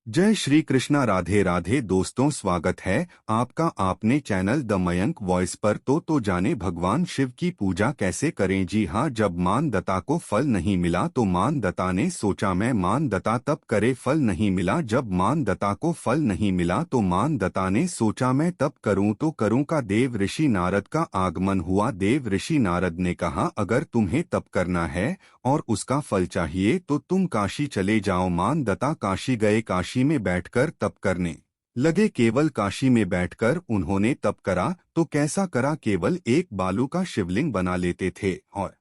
जय श्री कृष्णा। राधे राधे दोस्तों, स्वागत है आपका आपने चैनल द मयंक वॉइस पर। तो जाने भगवान शिव की पूजा कैसे करें। जी हाँ, जब मानदता को फल नहीं मिला तो मानदता ने सोचा मैं मानदता तब करे, फल नहीं मिला। जब मानदता को फल नहीं मिला तो मानदता ने सोचा मैं तब करूं तो करूं का। देव ऋषि नारद का आगमन हुआ। देव ऋषि नारद ने कहा अगर तुम्हें तप करना है और उसका फल चाहिए तो तुम काशी चले जाओ। मानदता काशी गए। काशी में बैठकर तप करने लगे। केवल काशी में बैठकर उन्होंने तप करा तो कैसा करा। केवल एक बालू का शिवलिंग बना लेते थे और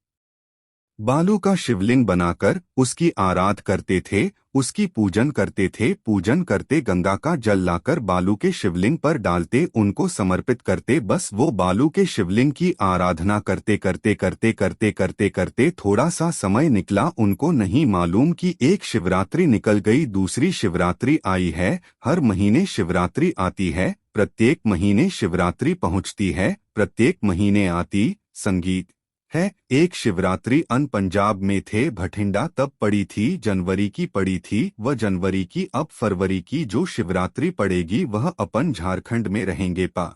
बालू का शिवलिंग बनाकर उसकी आराध करते थे, उसकी पूजन करते थे। पूजन करते गंगा का जल लाकर बालू के शिवलिंग पर डालते, उनको समर्पित करते। बस वो बालू के शिवलिंग की आराधना करते करते करते करते करते करते थोड़ा सा समय निकला। उनको नहीं मालूम कि एक शिवरात्रि निकल गई, दूसरी शिवरात्रि आई है। हर महीने शिवरात्रि आती है, प्रत्येक महीने शिवरात्रि पहुंचती है, प्रत्येक महीने आती। संगीत है। एक शिवरात्रि अन पंजाब में थे भटिंडा तब पड़ी थी, जनवरी की पड़ी थी वह जनवरी की। अब फरवरी की जो शिवरात्रि पड़ेगी वह अपन झारखंड में रहेंगे पा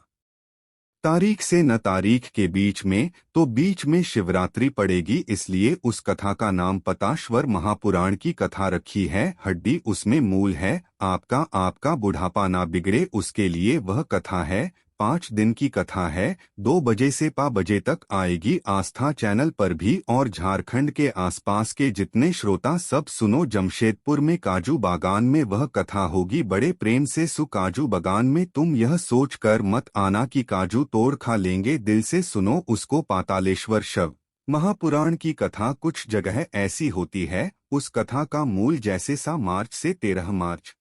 तारीख से न तारीख के बीच में, तो बीच में शिवरात्रि पड़ेगी। इसलिए उस कथा का नाम पताश्वर महापुराण की कथा रखी है। हड्डी उसमें मूल है, आपका आपका बुढ़ापा ना बिगड़े उसके लिए वह कथा है। 5 दिन की कथा है। 2 बजे से 5 बजे तक आएगी आस्था चैनल पर भी। और झारखंड के आसपास के जितने श्रोता सब सुनो। जमशेदपुर में काजू बागान में वह कथा होगी। बड़े प्रेम से काजू बागान में तुम यह सोच कर मत आना कि काजू तोड़ खा लेंगे। दिल से सुनो उसको। पातालेश्वर शव महापुराण की कथा कुछ जगह ऐसी होती है। उस कथा का मूल जैसे मार्च से 13 मार्च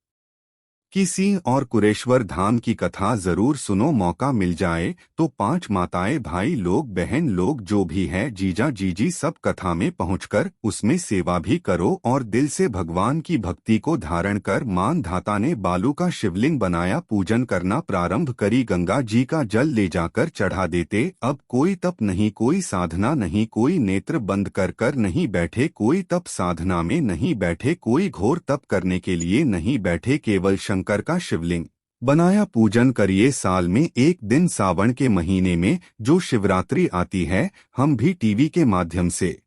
की सिंह और कुरेश्वर धाम की कथा जरूर सुनो। मौका मिल जाए तो 5 माताएं भाई लोग बहन लोग जो भी है जीजा जीजी सब कथा में पहुंचकर उसमें सेवा भी करो और दिल से भगवान की भक्ति को धारण कर। मानधाता ने बालू का शिवलिंग बनाया, पूजन करना प्रारंभ करी। गंगा जी का जल ले जाकर चढ़ा देते। अब कोई तप नहीं, कोई साधना नहीं, कोई नेत्र बंद कर कर नहीं बैठे, कोई तप साधना में नहीं बैठे, कोई घोर तप करने के लिए नहीं बैठे। केवल शंकर का शिवलिंग बनाया, पूजन करिए। साल में एक दिन सावन के महीने में जो शिवरात्रि आती है, हम भी टीवी के माध्यम से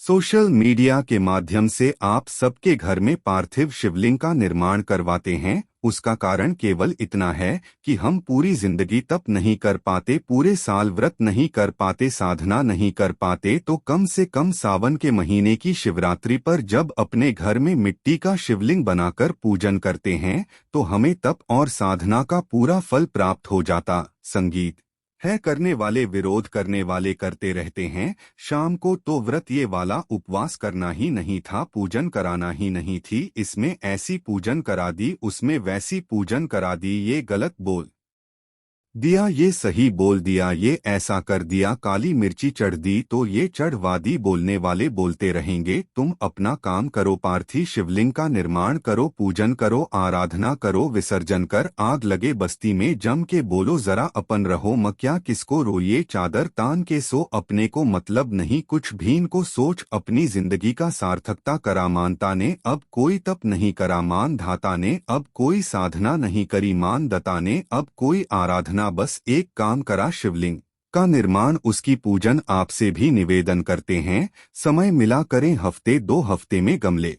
सोशल मीडिया के माध्यम से आप सबके घर में पार्थिव शिवलिंग का निर्माण करवाते हैं। उसका कारण केवल इतना है कि हम पूरी जिंदगी तप नहीं कर पाते, पूरे साल व्रत नहीं कर पाते, साधना नहीं कर पाते, तो कम से कम सावन के महीने की शिवरात्रि पर जब अपने घर में मिट्टी का शिवलिंग बनाकर पूजन करते हैं तो हमें तप और साधना का पूरा फल प्राप्त हो जाता। संगीत है। करने वाले विरोध करने वाले करते रहते हैं। शाम को तो व्रत ये वाला उपवास करना ही नहीं था, पूजन कराना ही नहीं थी। इसमें ऐसी पूजन करा दी, उसमें वैसी पूजन करा दी, ये गलत बोल दिया, ये सही बोल दिया, ये ऐसा कर दिया, काली मिर्ची चढ़ दी तो ये चढ़वादी। बोलने वाले बोलते रहेंगे। तुम अपना काम करो, पार्थिव शिवलिंग का निर्माण करो, पूजन करो, आराधना करो, विसर्जन कर। आग लगे बस्ती में जम के बोलो जरा अपन रहो क्या किसको रोइए। चादर तान के सो, अपने को मतलब नहीं कुछ भीन को सोच। अपनी जिंदगी का सार्थकता करा। मानता ने अब कोई तप नहीं करा, मानधाता ने अब कोई साधना नहीं करी, मानदता ने अब कोई आराधना, बस एक काम करा, शिवलिंग का निर्माण, उसकी पूजन। आपसे भी निवेदन करते हैं, समय मिला करें हफ्ते 2 हफ्ते में गमले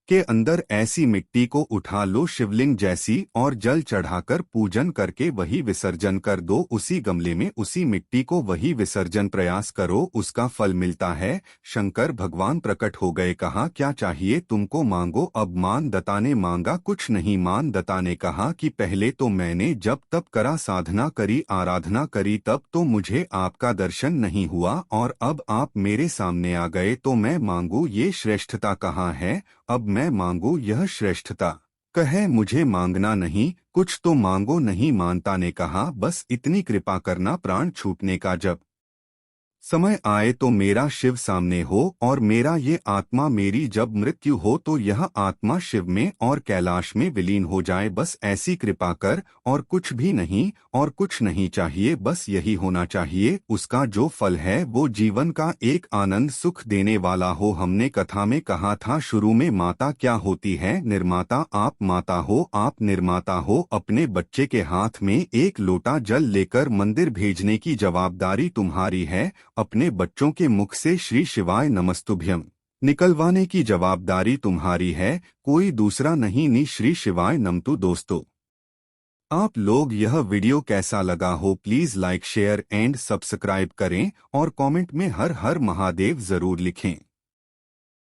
के अंदर ऐसी मिट्टी को उठा लो शिवलिंग जैसी और जल चढ़ाकर पूजन करके वही विसर्जन कर दो। उसी गमले में उसी मिट्टी को वही विसर्जन प्रयास करो, उसका फल मिलता है। शंकर भगवान प्रकट हो गए, कहा क्या चाहिए तुमको मांगो। अब मानदता ने मांगा कुछ नहीं। मानदता ने कहा कि पहले तो मैंने जब तप करा, साधना करी, आराधना करी, तब तो मुझे आपका दर्शन नहीं हुआ और अब आप मेरे सामने आ गए तो मैं मांगू ये श्रेष्ठता कहाँ है। अब मैं मांगू यह श्रेष्ठता। कहे मुझे मांगना नहीं, कुछ तो मांगो नहीं। मानता ने कहा बस इतनी कृपा करना, प्राण छूटने का जब समय आए तो मेरा शिव सामने हो और मेरा ये आत्मा मेरी जब मृत्यु हो तो यह आत्मा शिव में और कैलाश में विलीन हो जाए। बस ऐसी कृपा कर, और कुछ भी नहीं, और कुछ नहीं चाहिए, बस यही होना चाहिए। उसका जो फल है वो जीवन का एक आनंद सुख देने वाला हो। हमने कथा में कहा था शुरू में, माता क्या होती है? निर्माता। आप माता हो, आप निर्माता हो। अपने बच्चे के हाथ में एक लोटा जल लेकर मंदिर भेजने की जवाबदारी तुम्हारी है। अपने बच्चों के मुख से श्री शिवाय नमस्तुभ्यम निकलवाने की जवाबदारी तुम्हारी है, कोई दूसरा नहीं। नी श्री शिवाय नमतु। दोस्तों, आप लोग यह वीडियो कैसा लगा हो please like share and subscribe करें और कमेंट में हर हर महादेव जरूर लिखें।